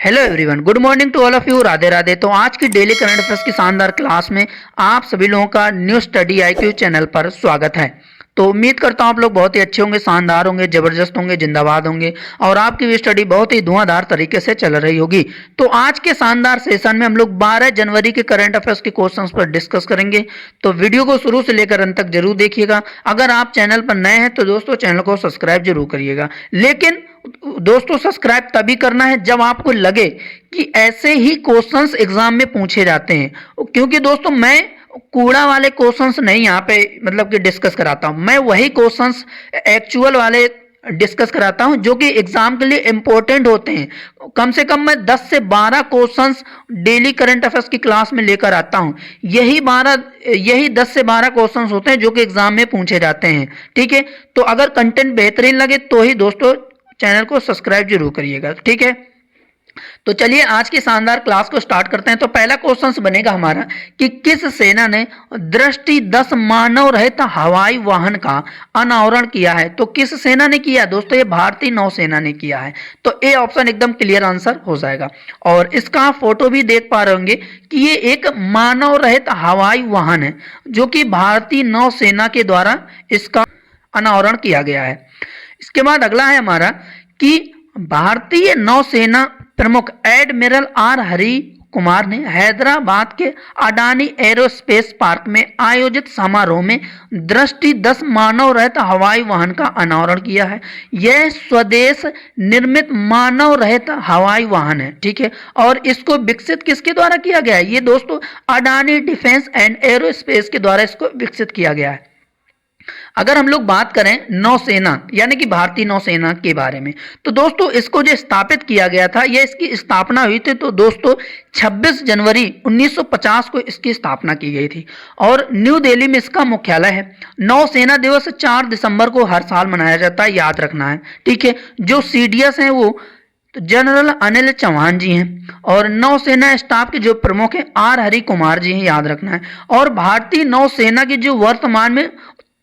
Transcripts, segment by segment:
Hello everyone, good morning to all of you. Radhe Radhe. तो आज की डेली करंट अफेयर्स की शानदार क्लास में आप सभी लोगों का न्यू स्टडी आईक्यू चैनल पर स्वागत है। तो उम्मीद करता हूं आप लोग बहुत ही अच्छे होंगे, शानदार होंगे, जबरदस्त होंगे, जिंदाबाद होंगे और आपकी भी स्टडी बहुत ही धुआंधार तरीके से चल रही होगी। तो आज के शानदार सेशन में हम लोग 12 जनवरी के करंट अफेयर्स के क्वेश्चंस पर डिस्कस करेंगे। तो वीडियो को शुरू से लेकर अंत तक जरूर देखिएगा। अगर आप चैनल पर नए हैं तो दोस्तों चैनल को सब्सक्राइब जरूर करिएगा। लेकिन दोस्तों सब्सक्राइब तभी करना है जब आपको लगे कि ऐसे ही क्वेश्चंस एग्जाम में पूछे जाते हैं, क्योंकि दोस्तों मैं कूड़ा वाले क्वेश्चंस नहीं यहाँ पे मतलब कि डिस्कस कराता हूँ। मैं वही क्वेश्चंस एक्चुअल वाले डिस्कस कराता हूँ जो कि एग्जाम के लिए इंपॉर्टेंट होते हैं। कम से कम मैं 10 से 12 क्वेश्चंस डेली करंट अफेयर्स की क्लास में लेकर आता हूँ। यही 10 से 12 क्वेश्चंस होते हैं जो कि एग्जाम में पूछे जाते हैं। ठीक है, तो अगर कंटेंट बेहतरीन लगे तो ही दोस्तों चैनल को सब्सक्राइब जरूर करिएगा। ठीक है, तो चलिए आज की शानदार क्लास को स्टार्ट करते हैं। तो पहला क्वेश्चन बनेगा हमारा कि किस सेना ने दृष्टि 10 मानव रहित हवाई वाहन का अनावरण किया है। तो किस सेना ने किया दोस्तों? ये भारतीय नौसेना ने किया है। तो ए ऑप्शन एकदम क्लियर आंसर हो जाएगा। और इसका फोटो भी देख पा रहे होंगे कि ये एक मानव रहित हवाई वाहन है जो कि भारतीय नौसेना के द्वारा इसका अनावरण किया गया है। इसके बाद अगला है हमारा कि भारतीय नौसेना प्रमुख एडमिरल आर हरि कुमार ने हैदराबाद के अडानी एरोस्पेस पार्क में आयोजित समारोह में दृष्टि 10 मानव रहित हवाई वाहन का अनावरण किया है। यह स्वदेश निर्मित मानव रहित हवाई वाहन है। ठीक है, और इसको विकसित किसके द्वारा किया गया है? ये दोस्तों अडानी डिफेंस एंड एरोस्पेस के द्वारा इसको विकसित किया गया है। अगर हम लोग बात करें नौसेना यानी कि भारतीय नौसेना के बारे में, तो दोस्तों इसको जो स्थापित किया गया था, यह इसकी स्थापना हुई थी तो दोस्तों 26 जनवरी 1950 को इसकी स्थापना की गई थी और न्यू दिल्ली में इसका मुख्यालय है। नौसेना दिवस 4 दिसंबर को हर साल मनाया जाता है, याद रखना है। ठीक है, जो सीडीएस हैं वो तो जनरल अनिल चौहान जी हैं और नौसेना स्टाफ के जो प्रमुख हैं आर हरि कुमार जी हैं, याद रखना है। और भारतीय नौसेना की जो वर्तमान में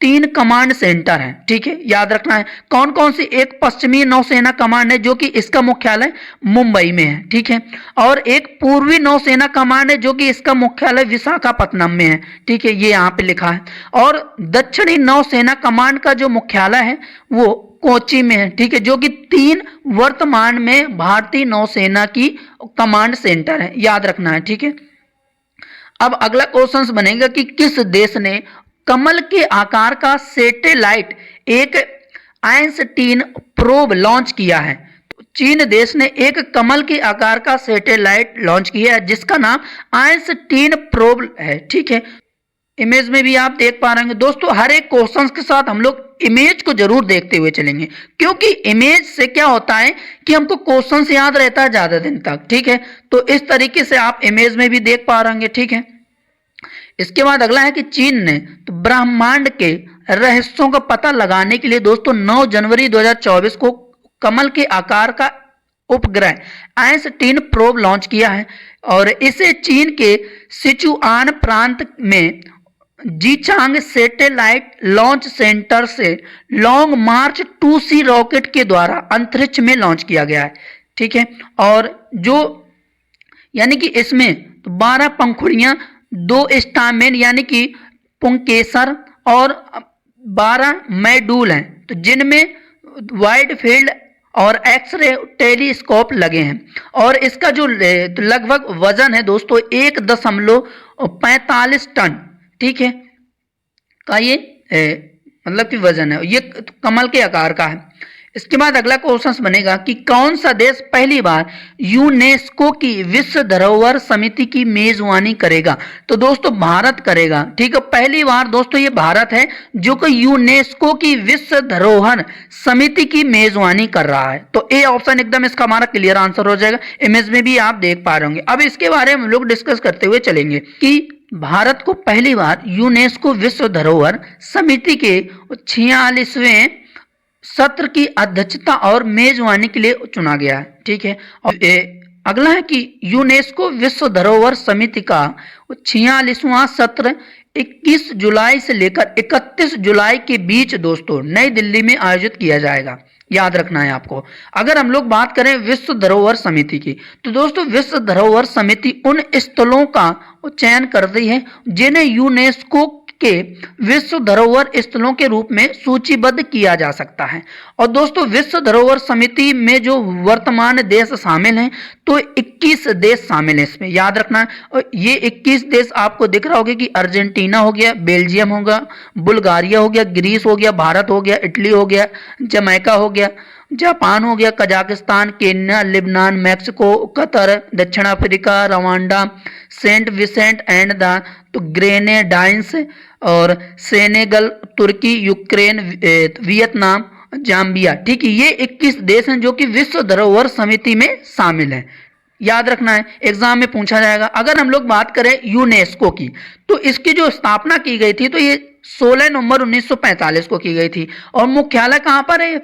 3 कमांड सेंटर हैं। ठीक है, याद रखना है कौन कौन सी। एक पश्चिमी नौसेना कमांड है जो कि इसका मुख्यालय मुंबई में है। ठीक है, और एक पूर्वी नौसेना कमांड है जो कि इसका मुख्यालय विशाखापत्तनम में है। ठीक है, ये यहाँ पे लिखा है। और दक्षिणी नौसेना कमांड का जो मुख्यालय है वो कोच्चि में है। ठीक है, जो कि 3 वर्तमान में भारतीय नौसेना की कमांड सेंटर है, याद रखना है। ठीक है, अब अगला क्वेश्चन बनेगा कि किस देश ने कमल के आकार का सैटेलाइट एक आइंस्टीन प्रोब लॉन्च किया है। तो चीन देश ने एक कमल के आकार का सैटेलाइट लॉन्च किया है जिसका नाम आइंस्टीन प्रोब है। ठीक है, इमेज में भी आप देख पा रहे हैं दोस्तों। हर एक क्वेश्चन के साथ हम लोग इमेज को जरूर देखते हुए चलेंगे, क्योंकि इमेज से क्या होता है कि हमको क्वेश्चन याद रहता है ज्यादा दिन तक। ठीक है, तो इस तरीके से आप इमेज में भी देख पा रहे हैं। ठीक है, इसके बाद अगला है कि चीन ने तो ब्रह्मांड के रहस्यों का पता लगाने के लिए दोस्तों 9 जनवरी 2024 को कमल के आकार का उपग्रह आइंस्टीन प्रोब लॉन्च किया है और इसे चीन के सिचुआन प्रांत में जीचांग सैटेलाइट लॉन्च सेंटर से लॉन्ग मार्च 2C रॉकेट के द्वारा अंतरिक्ष में लॉन्च किया गया है। ठीक है, और जो यानी कि इसमें 12 पंखुड़ियां, 2 स्टामेन यानी कि पुंकेसर और 12 मैडूल हैं, तो जिनमें वाइड फील्ड और एक्सरे टेलीस्कोप लगे हैं। और इसका जो लगभग वजन है दोस्तों 1.45 टन। ठीक है, का ये मतलब कि वजन है, ये कमल के आकार का है। इसके बाद अगला क्वेश्चन बनेगा कि कौन सा देश पहली बार यूनेस्को की विश्व धरोहर समिति की मेजबानी करेगा? तो दोस्तों भारत करेगा। ठीक है, पहली बार दोस्तों ये भारत है जो कि यूनेस्को की विश्व धरोहर समिति की मेजबानी कर रहा है। तो ए ऑप्शन एकदम इसका हमारा क्लियर आंसर हो जाएगा। इमेज में भी आप देख पा रहे होंगे। अब इसके बारे में हम लोग डिस्कस करते हुए चलेंगे कि भारत को पहली बार यूनेस्को विश्व धरोहर समिति के 46वें सत्र की अध्यक्षता और मेजबानी के लिए चुना गया है। ठीक है, और अगला है कि यूनेस्को विश्व धरोहर समिति का 46वां सत्र 21 जुलाई से लेकर 31 जुलाई के बीच दोस्तों नई दिल्ली में आयोजित किया जाएगा। याद रखना है आपको। अगर हम लोग बात करें विश्व धरोहर समिति की, तो दोस्तों विश्व धरोहर समिति उन स्थलों का चयन करती है जिन्हें यूनेस्को के विश्व धरोहर स्थलों के रूप में सूचीबद्ध किया जा सकता है। और दोस्तों विश्व धरोहर समिति में जो वर्तमान देश शामिल हैं, तो 21 देश शामिल हैं इसमें, याद रखना है। और ये 21 देश आपको दिख रहा होगा कि अर्जेंटीना हो गया, बेल्जियम होगा, बुल्गारिया हो गया, ग्रीस हो गया, भारत हो गया, इटली हो गया, जमैका हो गया, जापान हो गया, Kazakhstan, Kenya, Lebanon, Mexico, Qatar, दक्षिण Africa, Rwanda, Saint Vincent and the तो ग्रेनेडाइंस और सेनेगल, तुर्की, यूक्रेन, वियतनाम, जाम्बिया। ठीक है, ये 21 देश हैं जो कि विश्व धरोहर समिति में शामिल हैं। याद रखना है, एग्जाम में पूछा जाएगा। अगर हम लोग बात करें यूनेस्को की, तो इसकी जो स्थापना की गई थी तो ये 16 नवंबर 1945 को की गई थी। और मुख्यालय कहाँ पर है?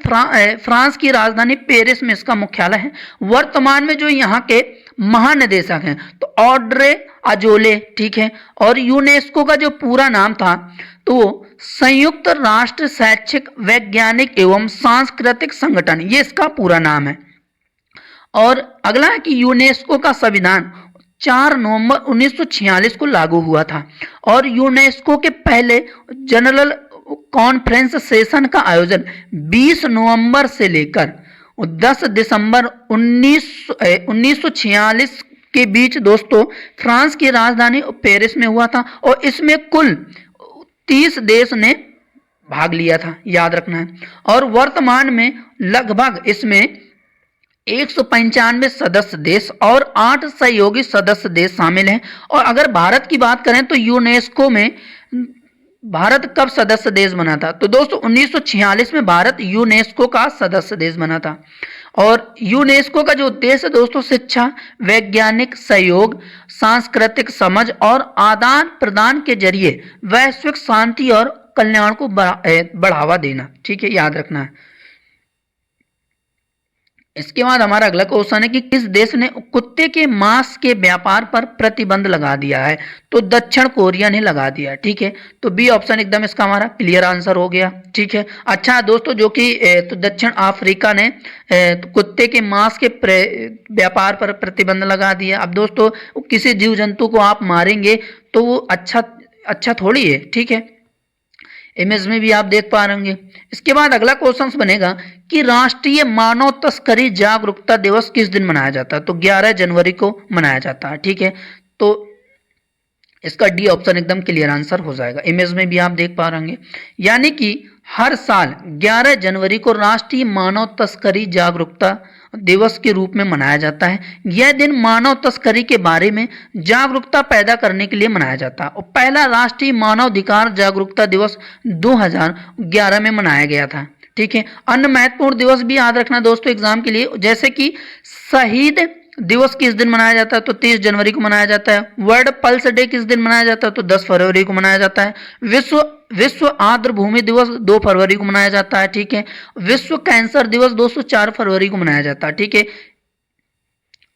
फ्रांस की राजधानी पेरिस में इसका मुख्यालय है। वर्तमान में जो यहाँ के महानिदेशक हैं तो ऑड्रे अजोले, ठीक है। और यूनेस्को का जो पूरा नाम था तो संयुक्त राष्ट्र शैक्षिक, वैज्ञानिक एवं सांस्कृतिक संगठन, ये इसका पूरा नाम है। और अगला है कि यूनेस्को का संविधान 4 नवंबर 1946 को लागू हुआ था। और यूनेस्को के पहले जनरल कॉन्फ्रेंस सेशन का आयोजन 20 नवंबर से लेकर 10 दिसंबर 1946 के बीच दोस्तों फ्रांस की राजधानी पेरिस में हुआ था। और इसमें कुल 30 देश ने भाग लिया था, याद रखना है। और वर्तमान में लगभग इसमें 195 सदस्य देश और 8 सहयोगी सदस्य देश शामिल हैं। और अगर भारत की बात करें तो यूनेस्को में भारत कब सदस्य देश बना था? तो दोस्तों 1946 में भारत यूनेस्को का सदस्य देश बना था। और यूनेस्को का जो उद्देश्य दोस्तों शिक्षा, वैज्ञानिक सहयोग, सांस्कृतिक समझ और आदान प्रदान के जरिए वैश्विक शांति और कल्याण को बढ़ावा देना, ठीक है, याद रखना है। इसके बाद हमारा अगला क्वेश्चन है कि किस देश ने कुत्ते के मांस के व्यापार पर प्रतिबंध लगा दिया है? तो दक्षिण कोरिया ने लगा दिया, ठीक है। तो बी ऑप्शन एकदम इसका हमारा क्लियर आंसर हो गया, ठीक है। अच्छा दोस्तों, जो कि तो दक्षिण अफ्रीका ने तो कुत्ते के मांस के व्यापार पर प्रतिबंध लगा दिया। अब दोस्तों किसी जीव जंतु को आप मारेंगे तो वो अच्छा थोड़ी है, ठीक है। इमेज में भी आप देख पा रहे होंगे। इसके बाद अगला क्वेश्चन बनेगा कि राष्ट्रीय मानव तस्करी जागरूकता दिवस किस दिन मनाया जाता है? तो 11 जनवरी को मनाया जाता है, ठीक है। तो इसका डी ऑप्शन एकदम क्लियर आंसर हो जाएगा। इमेज में भी आप देख पा रहे होंगे, यानी कि हर साल 11 जनवरी को राष्ट्रीय मानव तस्करी जागरूकता दिवस के रूप में मनाया जाता है। यह दिन मानव तस्करी के बारे में जागरूकता पैदा करने के लिए मनाया जाता है। और पहला राष्ट्रीय मानवाधिकार जागरूकता दिवस 2011 में मनाया गया था, ठीक है। अन्य महत्वपूर्ण दिवस भी याद रखना दोस्तों एग्जाम के लिए, जैसे कि शहीद दिवस किस दिन मनाया जाता है? तो 30 जनवरी को मनाया जाता है। वर्ल्ड पल्स डे किस दिन मनाया जाता है? तो 10 फरवरी को मनाया जाता है। विश्व आर्द्र भूमि दिवस 2 फरवरी को मनाया जाता है, ठीक है। विश्व कैंसर दिवस दोस्तों 4 फरवरी को मनाया जाता है, ठीक है।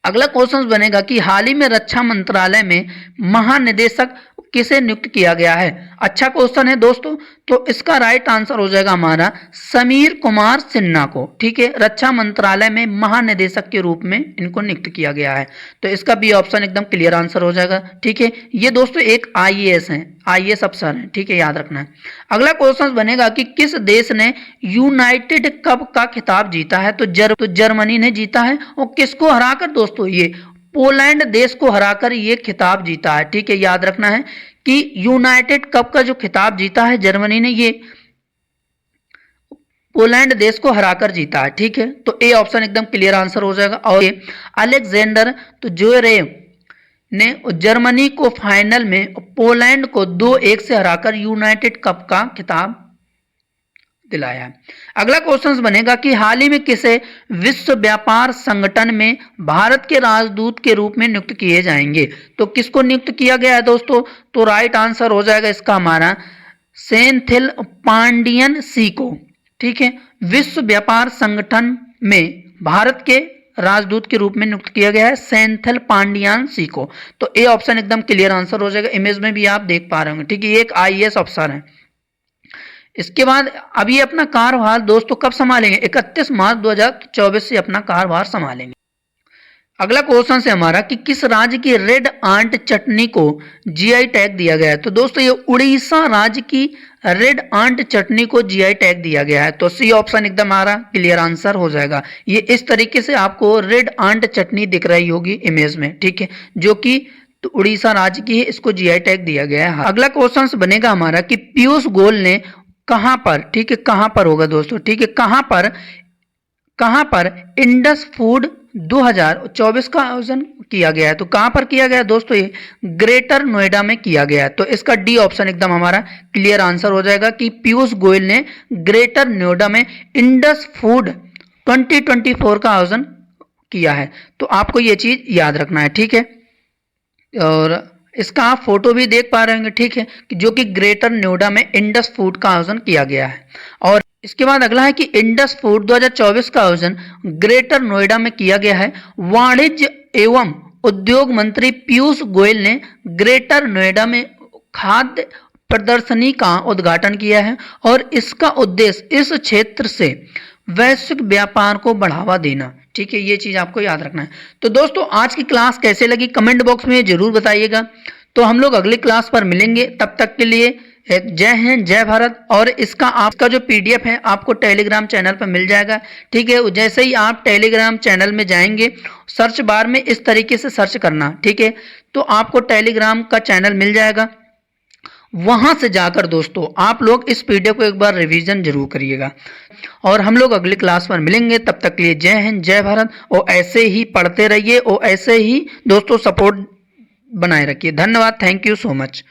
अगला क्वेश्चन बनेगा कि हाल ही में रक्षा मंत्रालय में महानिदेशक किसे नियुक्त किया गया है? अच्छा क्वेश्चन है दोस्तों, तो इसका राइट आंसर हो जाएगा हमारा समीर कुमार सिन्हा को, ठीक है। रक्षा मंत्रालय में महानिदेशक के रूप में इनको नियुक्त किया गया है। तो इसका बी ऑप्शन एकदम क्लियर आंसर हो जाएगा, ठीक है। ये दोस्तों एक आईएएस हैं, आईएएस अफसर हैं, ठीक है, याद रखना है। अगला क्वेश्चन बनेगा कि किस देश ने यूनाइटेड कप का खिताब जीता है? तो जर्मनी ने जीता है। और किसको हराकर? दोस्तों ये पोलैंड देश को हराकर ये खिताब जीता है, ठीक है। याद रखना है कि यूनाइटेड कप का जो खिताब जीता है जर्मनी ने, ये पोलैंड देश को हराकर जीता है, ठीक है। तो ए ऑप्शन एकदम क्लियर आंसर हो जाएगा। और ये अलेक्जेंडर तो ज्वेरेव ने जर्मनी को फाइनल में पोलैंड को 2-1 से हराकर यूनाइटेड कप का खिताब दिलाया है। अगला क्वेश्चन बनेगा कि हाल ही में किसे विश्व व्यापार संगठन में भारत के राजदूत के रूप में नियुक्त किए जाएंगे? तो किसको नियुक्त किया गया है दोस्तों? तो राइट आंसर हो जाएगा इसका हमारा सेंथिल पांडियन सी को, ठीक है। विश्व व्यापार संगठन में भारत के राजदूत के रूप में नियुक्त किया गया है सेंथिल पांडियन सी को। तो ए ऑप्शन एकदम क्लियर आंसर हो जाएगा। इमेज में भी आप देख पा रहे होंगे, ठीक है। ये एक आईएएस अफसर है। इसके बाद अब ये अपना कार्यभार दोस्तों कब संभालेंगे? 31 मार्च 2024 से अपना कार्यभार संभालेंगे। अगला क्वेश्चन है हमारा कि किस राज्य की रेड आंट चटनी को जीआई टैग दिया गया है? तो दोस्तों ये उड़ीसा राज्य की रेड आंट चटनी को जीआई टैग दिया गया है। तो सी ऑप्शन एकदम हमारा क्लियर आंसर हो जाएगा। ये इस तरीके से आपको रेड आंट चटनी दिख रही होगी इमेज में, ठीक है, जो कि तो उड़ीसा राज्य की है, इसको जीआई टैग दिया गया है। अगला क्वेश्चन बनेगा हमारा कि पीयूष गोयल ने कहां पर, ठीक है, कहां पर होगा दोस्तों, ठीक है, कहां पर इंडस फूड 2024 का आयोजन किया गया है? तो कहां पर किया गया है दोस्तों? ये ग्रेटर नोएडा में किया गया है। तो इसका डी ऑप्शन एकदम हमारा क्लियर आंसर हो जाएगा कि पीयूष गोयल ने ग्रेटर नोएडा में इंडस फूड 2024 का आयोजन किया है। तो आपको ये चीज याद रखना है, ठीक है। और इसका आप फोटो भी देख पा रहे होंगे, ठीक है, जो कि ग्रेटर नोएडा में इंडस फूड का आयोजन किया गया है। और इसके बाद अगला है कि इंडस फूड 2024 का आयोजन ग्रेटर नोएडा में किया गया है। वाणिज्य एवं उद्योग मंत्री पीयूष गोयल ने ग्रेटर नोएडा में खाद्य प्रदर्शनी का उद्घाटन किया है और इसका उद्देश्य इस क्षेत्र से वैश्विक व्यापार को बढ़ावा देना, ठीक है, ये चीज आपको याद रखना है। तो दोस्तों आज की क्लास कैसे लगी कमेंट बॉक्स में जरूर बताइएगा। तो हम लोग अगली क्लास पर मिलेंगे, तब तक के लिए जय हिंद जय भारत। और इसका आपका जो पीडीएफ है आपको टेलीग्राम चैनल पर मिल जाएगा, ठीक है। जैसे ही आप टेलीग्राम चैनल में जाएंगे सर्च बार में इस तरीके से सर्च करना, ठीक है, तो आपको टेलीग्राम का चैनल मिल जाएगा। वहां से जाकर दोस्तों आप लोग इस पीडीएफ को एक बार रिवीजन जरूर करिएगा। और हम लोग अगली क्लास पर मिलेंगे, तब तक के लिए जय हिंद जय भारत। और ऐसे ही पढ़ते रहिए और ऐसे ही दोस्तों सपोर्ट बनाए रखिए। धन्यवाद, थैंक यू सो मच।